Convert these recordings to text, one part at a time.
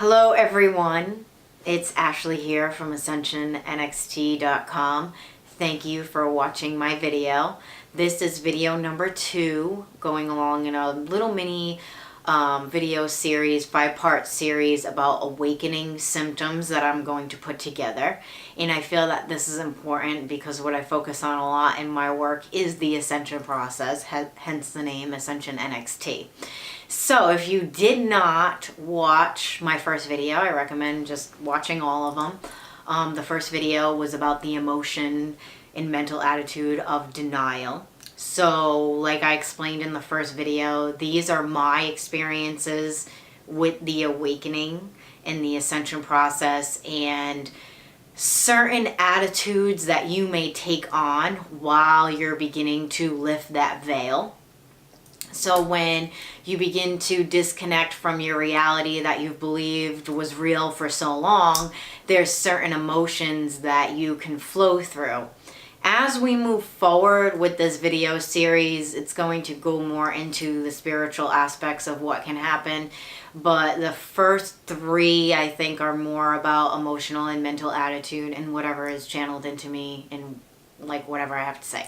Hello everyone, it's Ashley here from AscensionNXT.com. Thank you for watching my video. This is video number 2, going along in a little mini video series, 5-part series about awakening symptoms that I'm going to put together. And I feel that this is important because what I focus on a lot in my work is the ascension process, hence the name Ascension NXT. So if you did not watch my first video, I recommend just watching all of them. The first video was about the emotion and mental attitude of denial. So like I explained in the first video, these are my experiences with the awakening and the ascension process and certain attitudes that you may take on while you're beginning to lift that veil. So when you begin to disconnect from your reality that you've believed was real for so long, there's certain emotions that you can flow through. As we move forward with this video series, it's going to go more into the spiritual aspects of what can happen. But the first 3, I think, are more about emotional and mental attitude and whatever is channeled into me and like whatever I have to say.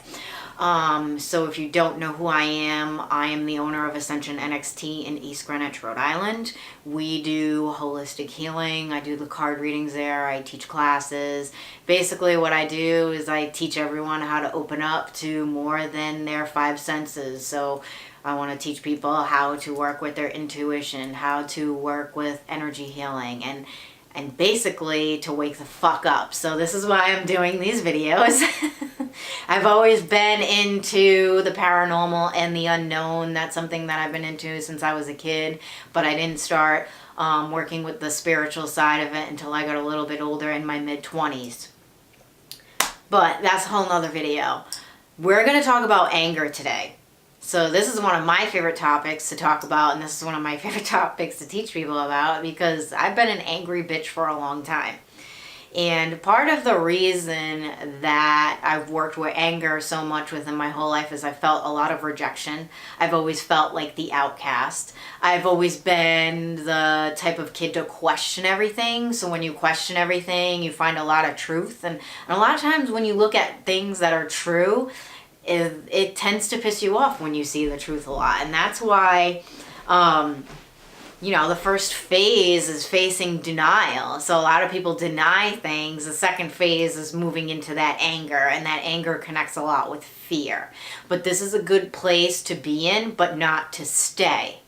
So if you don't know who I am the owner of Ascension NXT in East Greenwich, Rhode Island. We do holistic healing. I do the card readings there. I teach classes. Basically what I do is I teach everyone how to open up to more than their 5 senses. So I want to teach people how to work with their intuition, how to work with energy healing, and basically to wake the fuck up. So this is why I'm doing these videos. I've always been into the paranormal and the unknown. That's something that I've been into since I was a kid, but I didn't start working with the spiritual side of it until I got a little bit older, in my mid-20s. But that's a whole nother video. We're going to talk about anger today. So this is one of my favorite topics to talk about, and this is one of my favorite topics to teach people about because I've been an angry bitch for a long time. And part of the reason that I've worked with anger so much within my whole life is I felt a lot of rejection. I've always felt like the outcast. I've always been the type of kid to question everything. So when you question everything, you find a lot of truth. And a lot of times when you look at things that are true, it tends to piss you off when you see the truth a lot. And that's why, the first phase is facing denial. So a lot of people deny things. The second phase is moving into that anger, and that anger connects a lot with fear. But this is a good place to be in, but not to stay.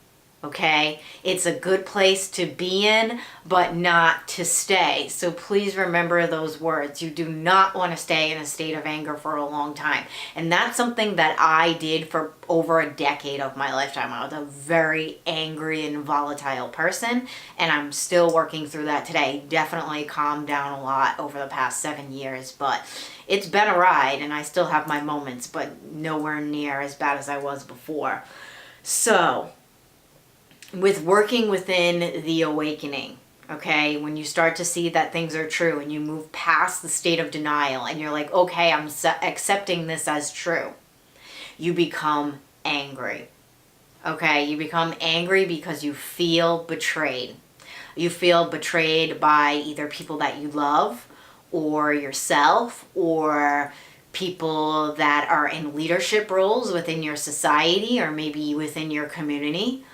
Okay? It's a good place to be in, but not to stay. So please remember those words. You do not want to stay in a state of anger for a long time. And that's something that I did for over a decade of my lifetime. I was a very angry and volatile person, and I'm still working through that today. Definitely calmed down a lot over the past 7 years, but it's been a ride, and I still have my moments, but nowhere near as bad as I was before. So with working within the awakening, okay, when you start to see that things are true and you move past the state of denial and you're like, okay, I'm accepting this as true, you become angry. Okay, you become angry because you feel betrayed. You feel betrayed by either people that you love or yourself or people that are in leadership roles within your society or maybe within your community.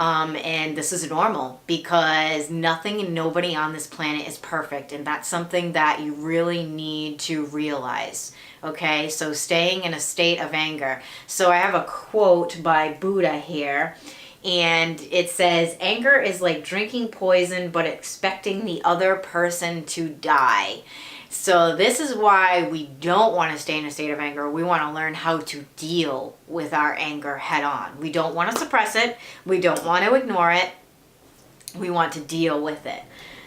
And this is normal because nothing and nobody on this planet is perfect. And that's something that you really need to realize. Okay, so staying in a state of anger. So I have a quote by Buddha here. And it says, anger is like drinking poison but expecting the other person to die. So this is why we don't want to stay in a state of anger. We want to learn how to deal with our anger head on. We don't want to suppress it. We don't want to ignore it. We want to deal with it.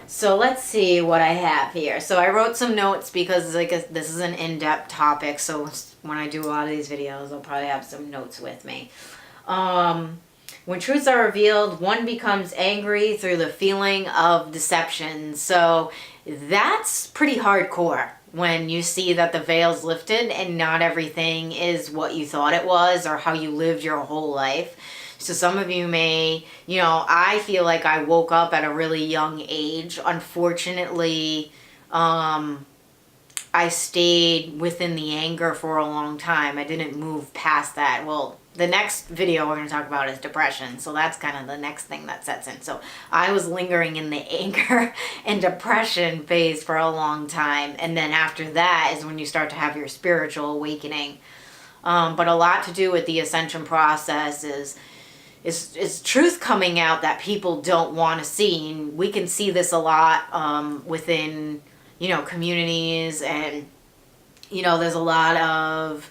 So let's see what I have here. So I wrote some notes because this is an in-depth topic. So when I do a lot of these videos, I'll probably have some notes with me. When truths are revealed, one becomes angry through the feeling of deception. So that's pretty hardcore when you see that the veil's lifted and not everything is what you thought it was or how you lived your whole life. So some of you may, I feel like I woke up at a really young age. Unfortunately, I stayed within the anger for a long time. I didn't move past that. Well, the next video we're going to talk about is depression. So that's kind of the next thing that sets in. So I was lingering in the anger and depression phase for a long time. And then after that is when you start to have your spiritual awakening. But a lot to do with the ascension process is truth coming out that people don't want to see. And we can see this a lot within, communities, and, there's a lot of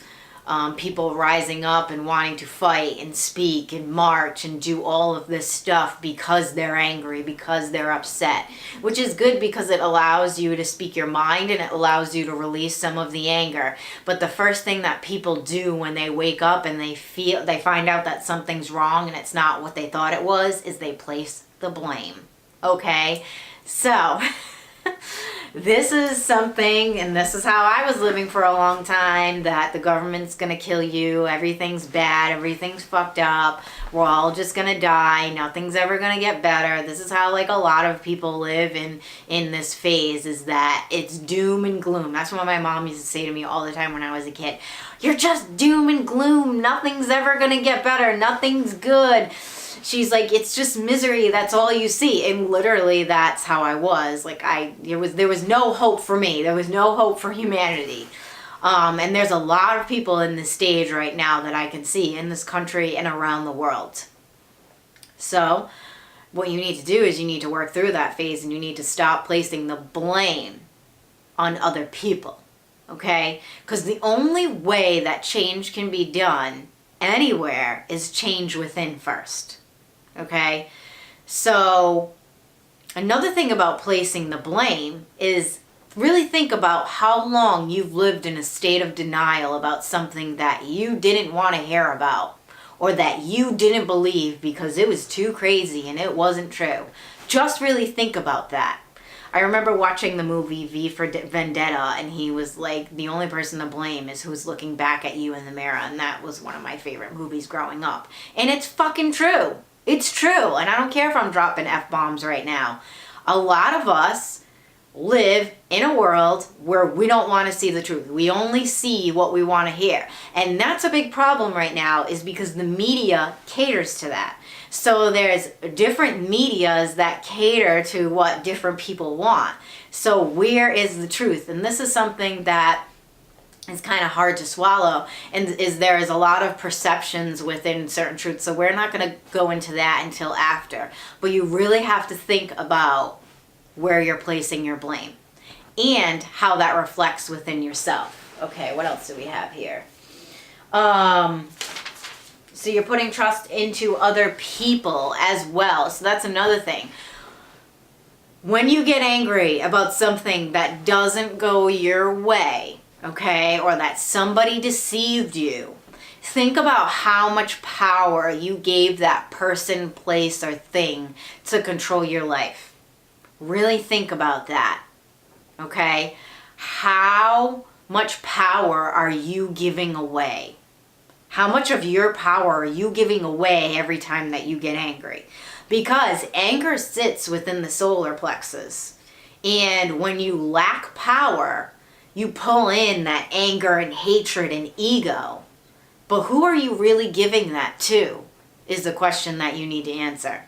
people rising up and wanting to fight and speak and march and do all of this stuff because they're angry, because they're upset, which is good because it allows you to speak your mind and it allows you to release some of the anger. But the first thing that people do when they wake up and they find out that something's wrong and it's not what they thought it was, is they place the blame. Okay? So this is something, and this is how I was living for a long time, that the government's gonna kill you, everything's bad, everything's fucked up, we're all just gonna die, nothing's ever gonna get better. This is how, like, a lot of people live in this phase, is that it's doom and gloom. That's what my mom used to say to me all the time when I was a kid. You're just doom and gloom, nothing's ever gonna get better, nothing's good. She's like, it's just misery, that's all you see. And literally that's how I was. Like, there was no hope for me. There was no hope for humanity. And there's a lot of people in this stage right now that I can see in this country and around the world. So what you need to do is you need to work through that phase, and you need to stop placing the blame on other people. Okay? Because the only way that change can be done anywhere is change within first. Okay, so another thing about placing the blame is really think about how long you've lived in a state of denial about something that you didn't want to hear about, or that you didn't believe because it was too crazy and it wasn't true. Just really think about that. I remember watching the movie V for Vendetta, and he was like, the only person to blame is who's looking back at you in the mirror. And that was one of my favorite movies growing up. And it's fucking true. It's true. And I don't care if I'm dropping F-bombs right now. A lot of us live in a world where we don't want to see the truth. We only see what we want to hear. And that's a big problem right now, is because the media caters to that. So there's different medias that cater to what different people want. So where is the truth? And this is something that is kind of hard to swallow, and there is a lot of perceptions within certain truths. So we're not going to go into that until after. But you really have to think about where you're placing your blame and how that reflects within yourself. Okay, what else do we have here? So you're putting trust into other people as well. So that's another thing. When you get angry about something that doesn't go your way, okay, or that somebody deceived you, think about how much power you gave that person, place, or thing to control your life. Really think about that, okay? How much power are you giving away? How much of your power are you giving away every time that you get angry? Because anger sits within the solar plexus. And when you lack power, you pull in that anger and hatred and ego. But who are you really giving that to, is the question that you need to answer.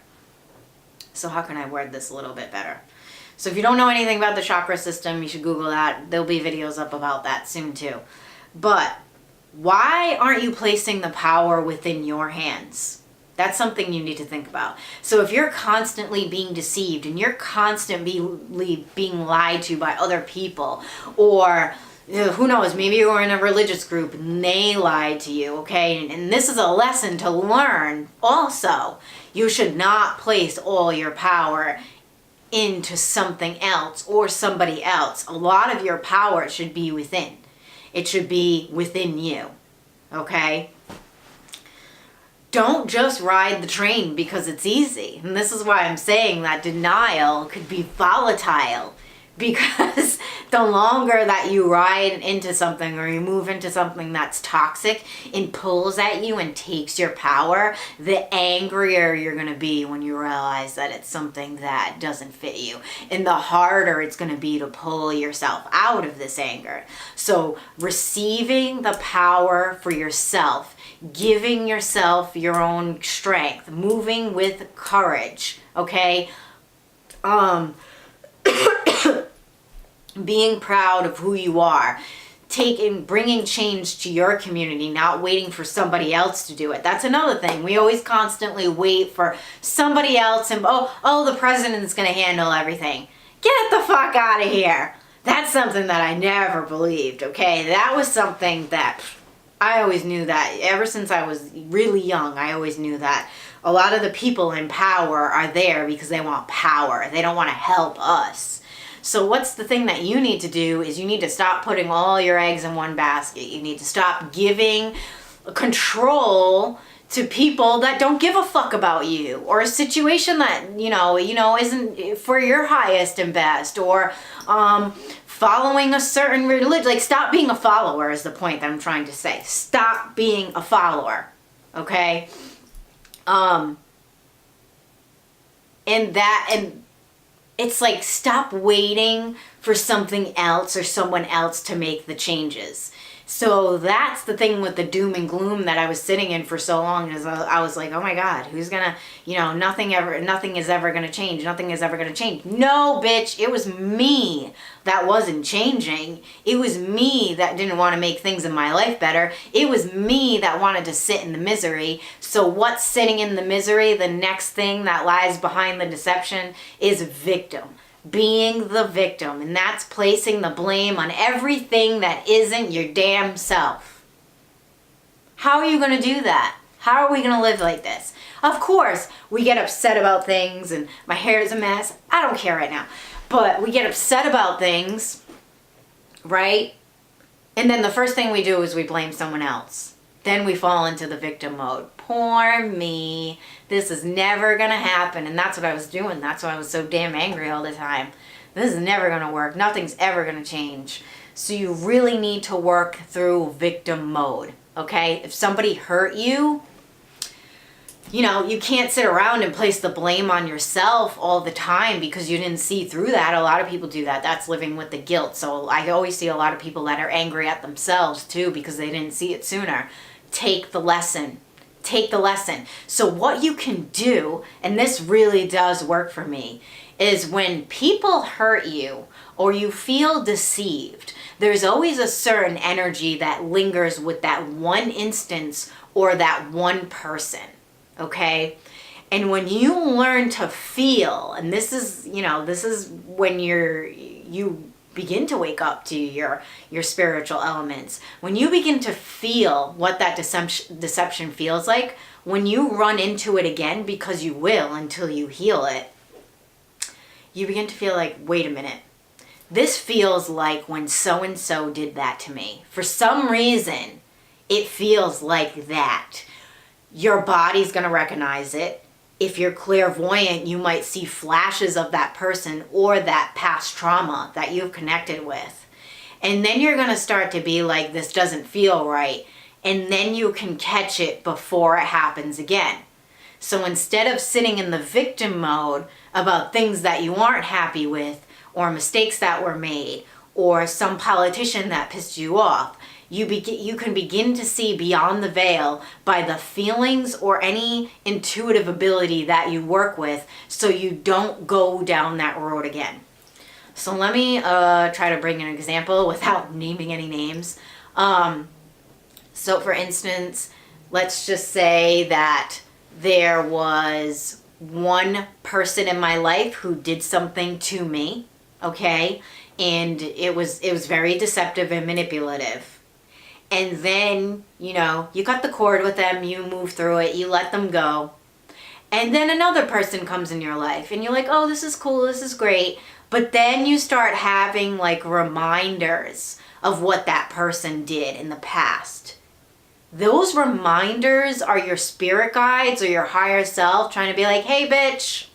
So how can I word this a little bit better? So if you don't know anything about the chakra system, you should Google that. There'll be videos up about that soon too. But why aren't you placing the power within your hands? That's something you need to think about. So if you're constantly being deceived and you're constantly being lied to by other people, or who knows, maybe you're in a religious group and they lied to you, okay? And this is a lesson to learn also. You should not place all your power into something else or somebody else. A lot of your power should be within. It should be within you, okay? Don't just ride the train because it's easy. And this is why I'm saying that denial could be volatile. Because the longer that you ride into something or you move into something that's toxic and pulls at you and takes your power, the angrier you're going to be when you realize that it's something that doesn't fit you. And the harder it's going to be to pull yourself out of this anger. So receiving the power for yourself, giving yourself your own strength, moving with courage, okay? Being proud of who you are, bringing change to your community, not waiting for somebody else to do it. That's another thing. We always constantly wait for somebody else and, the president's going to handle everything. Get the fuck out of here. That's something that I never believed, okay? That was something that I always knew that ever since I was really young. I always knew that a lot of the people in power are there because they want power. They don't want to help us. So what's the thing that you need to do is you need to stop putting all your eggs in one basket. You need to stop giving control to people that don't give a fuck about you, or a situation that, you know, isn't for your highest and best, or following a certain religion. Like, stop being a follower is the point that I'm trying to say. Stop being a follower, okay? And it's like, stop waiting for something else or someone else to make the changes. So that's the thing with the doom and gloom that I was sitting in for so long, is I was like, oh my God, who's gonna, nothing is ever gonna change. Nothing is ever gonna change. No, bitch, it was me that wasn't changing. It was me that didn't want to make things in my life better. It was me that wanted to sit in the misery. So what's sitting in the misery? The next thing that lies behind the deception is victim. Being the victim, and that's placing the blame on everything that isn't your damn self. How are you going to do that? How are we going to live like this? Of course, we get upset about things, and my hair is a mess. I don't care right now. But we get upset about things, right? And then the first thing we do is we blame someone else. Then we fall into the victim mode. Poor me. This is never going to happen. And that's what I was doing. That's why I was so damn angry all the time. This is never going to work. Nothing's ever going to change. So you really need to work through victim mode. Okay? If somebody hurt you, you can't sit around and place the blame on yourself all the time because you didn't see through that. A lot of people do that. That's living with the guilt. So I always see a lot of people that are angry at themselves too because they didn't see it sooner. Take the lesson. Take the lesson. So what you can do, and this really does work for me, is when people hurt you or you feel deceived, there's always a certain energy that lingers with that one instance or that one person. Okay? And when you learn to feel, and this is when you begin to wake up to your spiritual elements. When you begin to feel what that deception feels like, when you run into it again, because you will until you heal it, you begin to feel like, wait a minute. This feels like when so-and-so did that to me. For some reason, it feels like that. Your body's going to recognize it. If you're clairvoyant, you might see flashes of that person or that past trauma that you've connected with. And then you're going to start to be like, this doesn't feel right. And then you can catch it before it happens again. So instead of sitting in the victim mode about things that you aren't happy with, or mistakes that were made, or some politician that pissed you off, you can begin to see beyond the veil by the feelings or any intuitive ability that you work with, so you don't go down that road again. So let me try to bring an example without naming any names. So for instance, let's just say that there was one person in my life who did something to me, okay? And it was very deceptive and manipulative. And then, you cut the cord with them, you move through it, you let them go. And then another person comes in your life and you're like, oh, this is cool, this is great. But then you start having like reminders of what that person did in the past. Those reminders are your spirit guides or your higher self trying to be like, hey, bitch,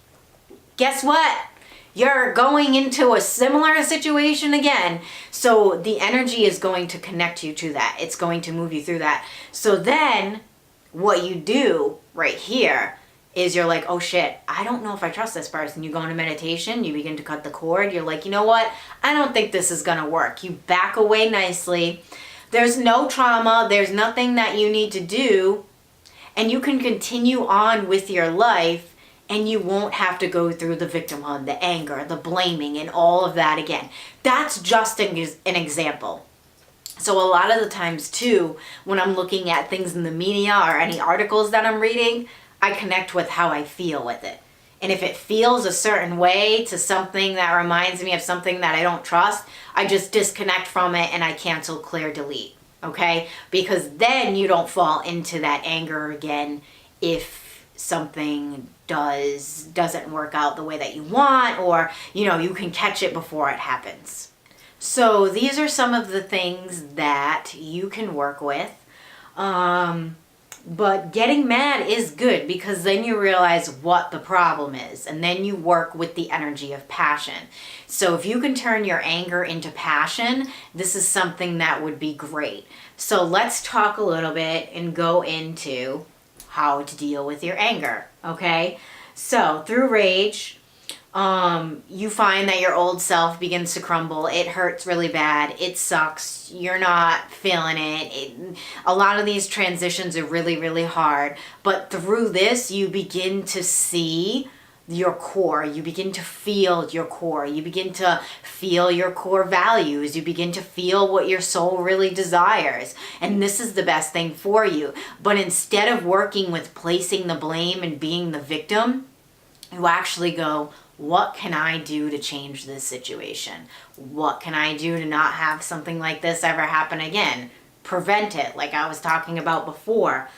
guess what? you're going into a similar situation again. So the energy is going to connect you to that. It's going to move you through that. So then what you do right here is you're like, oh shit, I don't know if I trust this person. You go into meditation, you begin to cut the cord. You're like, you know what? I don't think this is going to work. You back away nicely. There's no trauma. There's nothing that you need to do. And you can continue on with your life, and you won't have to go through the victimhood, the anger, the blaming, and all of that again. That's just an example. So a lot of the times too, when I'm looking at things in the media or any articles that I'm reading, I connect with how I feel with it. And if it feels a certain way to something that reminds me of something that I don't trust, I just disconnect from it and I cancel, clear, delete. Okay? Because then you don't fall into that anger again if something doesn't work out the way that you want, or you can catch it before it happens. So these are some of the things that you can work with. But getting mad is good, because then you realize what the problem is, and then you work with the energy of passion. So if you can turn your anger into passion, this is something that would be great. So let's talk a little bit and go into how to deal with your anger, okay? So through rage, you find that your old self begins to crumble. It hurts really bad. It sucks. You're not feeling it. A lot of these transitions are really, really hard. But through this, you begin to see your core. You begin to feel your core. You begin to feel your core values. You begin to feel what your soul really desires. And this is the best thing for you. But instead of working with placing the blame and being the victim, you actually go, what can I do to change this situation? What can I do to not have something like this ever happen again? Prevent it, like I was talking about before.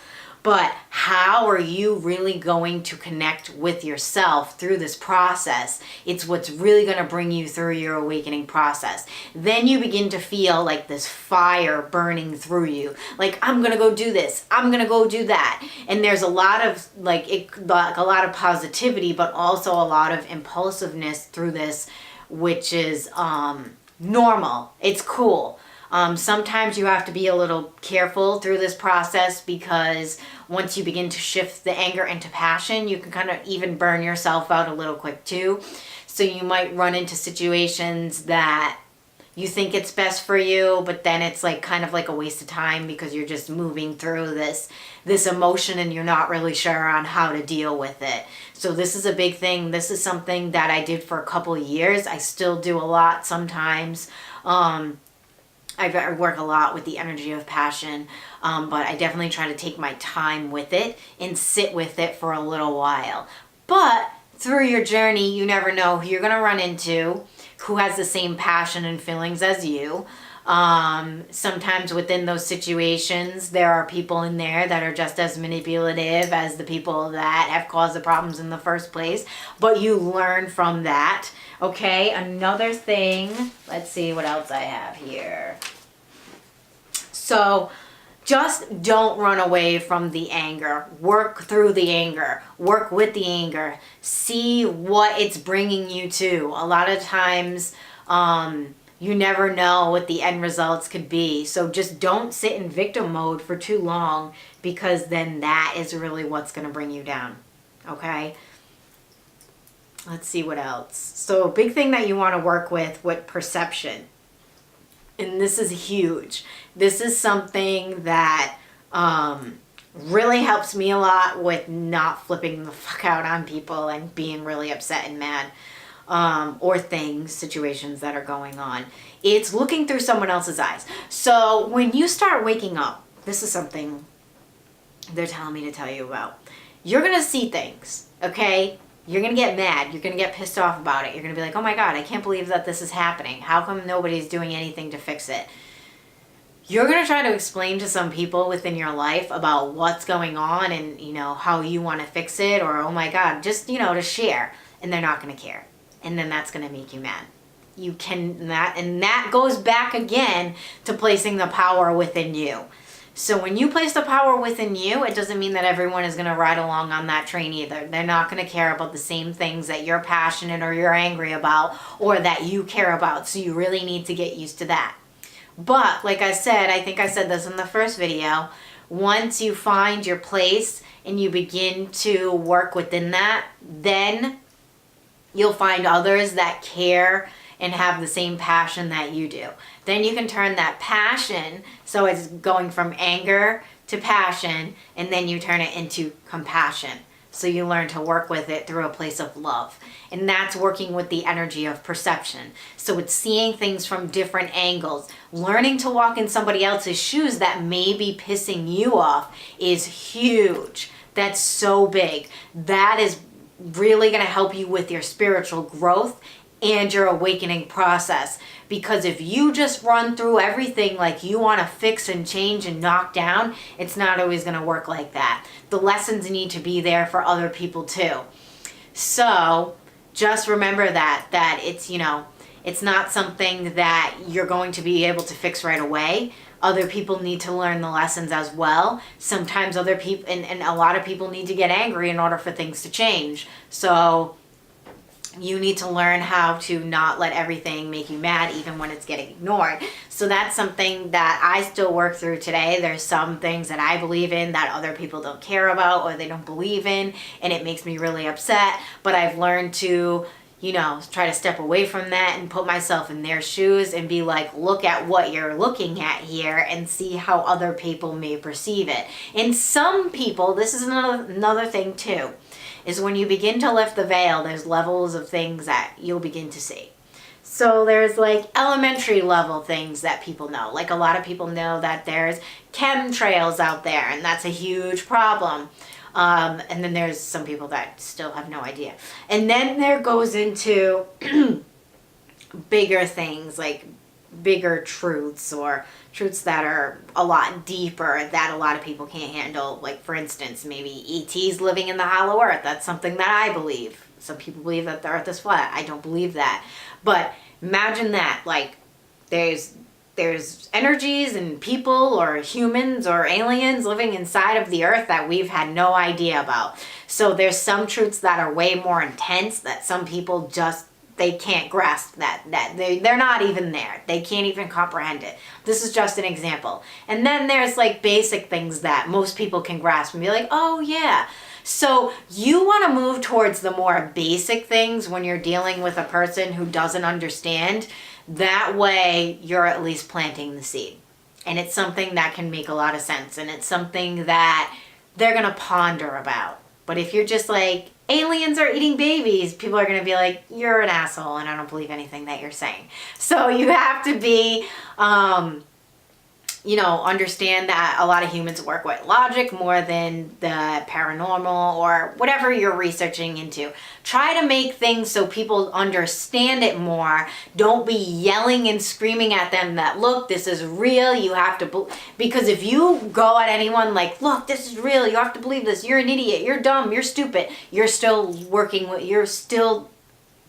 But how are you really going to connect with yourself through this process? It's what's really going to bring you through your awakening process. Then you begin to feel like this fire burning through you. Like, I'm going to go do this. I'm going to go do that. And there's a lot of a lot of positivity, but also a lot of impulsiveness through this, which is normal. It's cool. Sometimes you have to be a little careful through this process, because once you begin to shift the anger into passion, you can kind of even burn yourself out a little quick too. So you might run into situations that you think it's best for you, but then it's like kind of like a waste of time, because you're just moving through this emotion and you're not really sure on how to deal with it. So this is a big thing. This is something that I did for a couple of years. I still do a lot sometimes. I work a lot with the energy of passion, but I definitely try to take my time with it and sit with it for a little while. But through your journey, you never know who you're going to run into, who has the same passion and feelings as you. Sometimes within those situations, there are people in there that are just as manipulative as the people that have caused the problems in the first place, but you learn from that. Okay, another thing, let's see what else I have here. So just don't run away from the anger. Work through the anger. Work with the anger. See what it's bringing you to. A lot of times, you never know what the end results could be. So just don't sit in victim mode for too long, because then that is really what's going to bring you down. Okay? Let's see what else. So a big thing that you want to work with perception. And this is huge. This is something that really helps me a lot with not flipping the fuck out on people and being really upset and mad. Or things, situations that are going on. It's looking through someone else's eyes. So when you start waking up, this is something they're telling me to tell you about. You're going to see things, okay? You're going to get mad. You're going to get pissed off about it. You're going to be like, oh my God, I can't believe that this is happening. How come nobody's doing anything to fix it? You're going to try to explain to some people within your life about what's going on and, how you want to fix it, or, oh my God, just, to share. And they're not going to care. And then that's going to make you mad. You cannot, and that goes back again to placing the power within you. So when you place the power within you, it doesn't mean that everyone is going to ride along on that train either. They're not going to care about the same things that you're passionate or you're angry about or that you care about. So you really need to get used to that. But like I said, I think I said this in the first video, once you find your place and you begin to work within that, then you'll find others that care and have the same passion that you do. Then you can turn that passion, so it's going from anger to passion, and then you turn it into compassion. So you learn to work with it through a place of love. And that's working with the energy of perception. So it's seeing things from different angles. Learning to walk in somebody else's shoes that may be pissing you off is huge. That's so big. That is really going to help you with your spiritual growth and your awakening process. Because if you just run through everything like you want to fix and change and knock down, it's not always going to work like that. The lessons need to be there for other people too. So just remember that it's, you know, it's not something that you're going to be able to fix right away. Other people need to learn the lessons as well. Sometimes other people, and a lot of people need to get angry in order for things to change. So you need to learn how to not let everything make you mad even when it's getting ignored. So that's something that I still work through today. There's some things that I believe in that other people don't care about or they don't believe in, and it makes me really upset. But I've learned to, you know, try to step away from that and put myself in their shoes and be like, look at what you're looking at here and see how other people may perceive it. And some people, this is another thing too, is when you begin to lift the veil, there's levels of things that you'll begin to see. So there's like elementary level things that people know. Like a lot of people know that there's chemtrails out there, and that's a huge problem. And then there's some people that still have no idea. And then there goes into bigger things, like bigger truths or truths that are a lot deeper that a lot of people can't handle. Like, for instance, maybe ETs living in the hollow earth. That's something that I believe. Some people believe that the earth is flat. I don't believe that. But imagine that, like, there's energies and people or humans or aliens living inside of the earth that we've had no idea about. So there's some truths that are way more intense that some people just, they can't grasp that they're not even there. They can't even comprehend it. This is just an example. And then there's like basic things that most people can grasp and be like, oh yeah. So you want to move towards the more basic things when you're dealing with a person who doesn't understand. That way you're at least planting the seed. And it's something that can make a lot of sense. And it's something that they're going to ponder about. But if you're just like, aliens are eating babies, people are going to be like, you're an asshole and I don't believe anything that you're saying. So you have to be, you know, understand that a lot of humans work with logic more than the paranormal or whatever you're researching into. Try to make things so people understand it more. Don't be yelling and screaming at them that, look, this is real. You have to, because if you go at anyone like, look, this is real. You have to believe this. You're an idiot. You're dumb. You're stupid. You're still you're still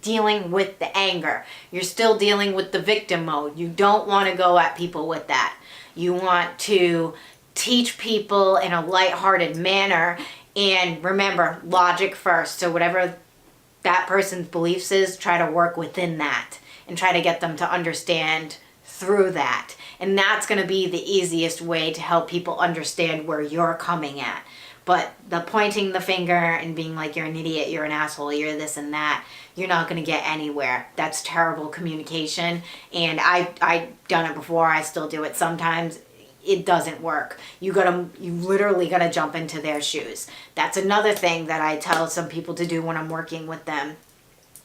dealing with the anger. You're still dealing with the victim mode. You don't want to go at people with that. You want to teach people in a lighthearted manner, and remember, logic first. So whatever that person's beliefs is, try to work within that and try to get them to understand through that. And that's going to be the easiest way to help people understand where you're coming at. But the pointing the finger and being like, you're an idiot, you're an asshole, you're this and that, you're not going to get anywhere. That's terrible communication. And I've done it before. I still do it sometimes. It doesn't work. You literally got to jump into their shoes. That's another thing that I tell some people to do when I'm working with them.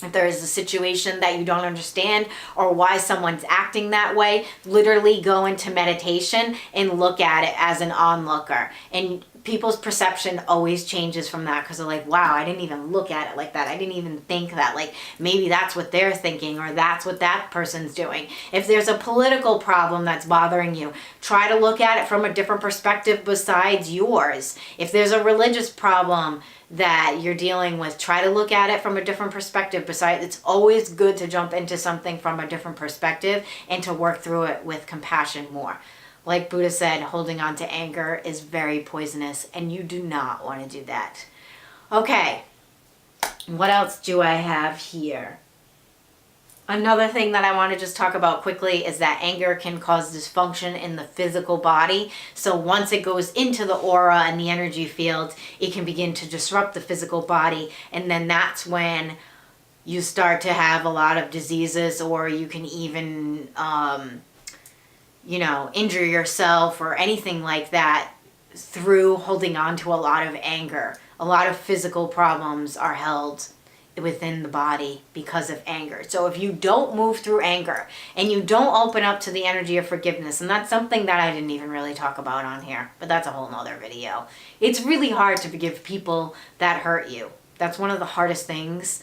If there is a situation that you don't understand or why someone's acting that way, literally go into meditation and look at it as an onlooker. And people's perception always changes from that because they're like, wow, I didn't even look at it like that. I didn't even think that. Like, maybe that's what they're thinking or that's what that person's doing. If there's a political problem that's bothering you, try to look at it from a different perspective besides yours. If there's a religious problem that you're dealing with, try to look at it from a different perspective. Besides, it's always good to jump into something from a different perspective and to work through it with compassion more. like Buddha said, holding on to anger is very poisonous, and you do not want to do that. Okay, what else do I have here? Another thing that I want to just talk about quickly is that anger can cause dysfunction in the physical body. So once it goes into the aura and the energy field, it can begin to disrupt the physical body. And then that's when you start to have a lot of diseases, or you can even, injure yourself or anything like that through holding on to a lot of anger. A lot of physical problems are held within the body because of anger. So if you don't move through anger and you don't open up to the energy of forgiveness, and that's something that I didn't even really talk about on here, but that's a whole nother video. It's really hard to forgive people that hurt you. That's one of the hardest things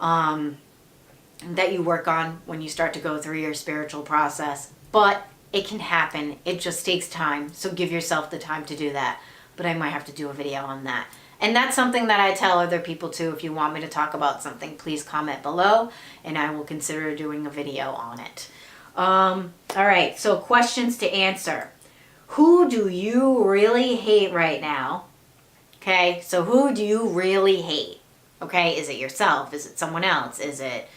that you work on when you start to go through your spiritual process. But it can happen. It just takes time. So give yourself the time to do that. But I might have to do a video on that. And that's something that I tell other people too. If you want me to talk about something, please comment below and I will consider doing a video on it. All right, so questions to answer. Who do you really hate right now? Okay, so who do you really hate? Okay, is it yourself? Is it someone else? Is it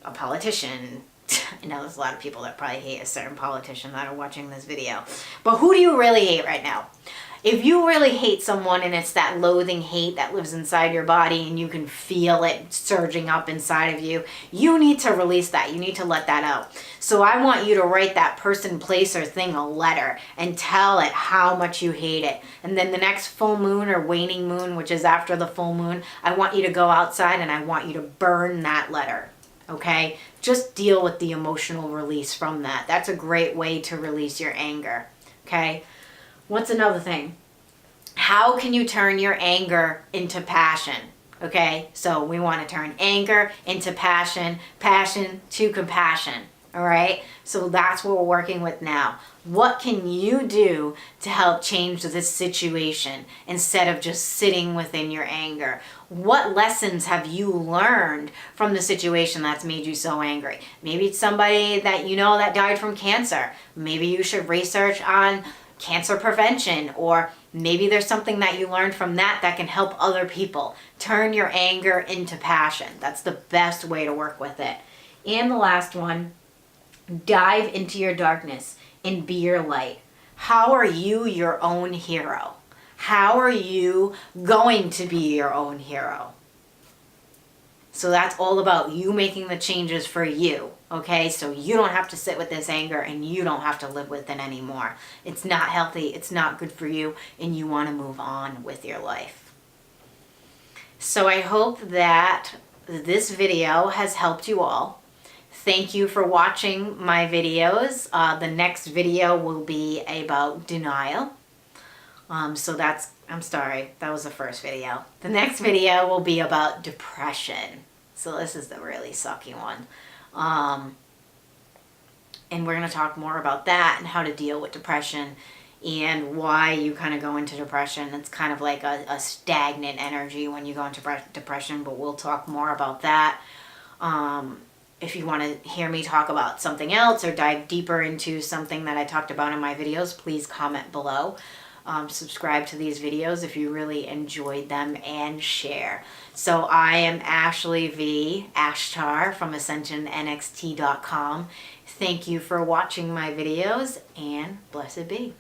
a politician? I know there's a lot of people that probably hate a certain politician that are watching this video. But who do you really hate right now? If you really hate someone and it's that loathing hate that lives inside your body and you can feel it surging up inside of you, you need to release that. You need to let that out. So I want you to write that person, place, or thing a letter and tell it how much you hate it. And then the next full moon or waning moon, which is after the full moon, I want you to go outside and I want you to burn that letter. Okay? Just deal with the emotional release from that. That's a great way to release your anger. Okay? What's another thing? How can you turn your anger into passion? Okay, so we want to turn anger into passion, passion to compassion. All right, so that's what we're working with now. What can you do to help change this situation instead of just sitting within your anger? What lessons have you learned from the situation that's made you so angry? Maybe it's somebody that you know that died from cancer. Maybe you should research on cancer prevention, or maybe there's something that you learned from that can help other people. Turn your anger into passion. That's the best way to work with it. And the last one, dive into your darkness and be your light. How are you your own hero? How are you going to be your own hero? So that's all about you making the changes for you, okay? So you don't have to sit with this anger and you don't have to live with it anymore. It's not healthy, it's not good for you, and you want to move on with your life. So I hope that this video has helped you all. Thank you for watching my videos. The next video will be about denial. I'm sorry, that was the first video. The next video will be about depression. So this is the really sucky one. And we're going to talk more about that and how to deal with depression and why you kind of go into depression. It's kind of like a stagnant energy when you go into depression, but we'll talk more about that. If you want to hear me talk about something else or dive deeper into something that I talked about in my videos, please comment below. Subscribe to these videos if you really enjoyed them, and share. So I am Ashley V. Ashtar from AscensionNXT.com. Thank you for watching my videos, and blessed be.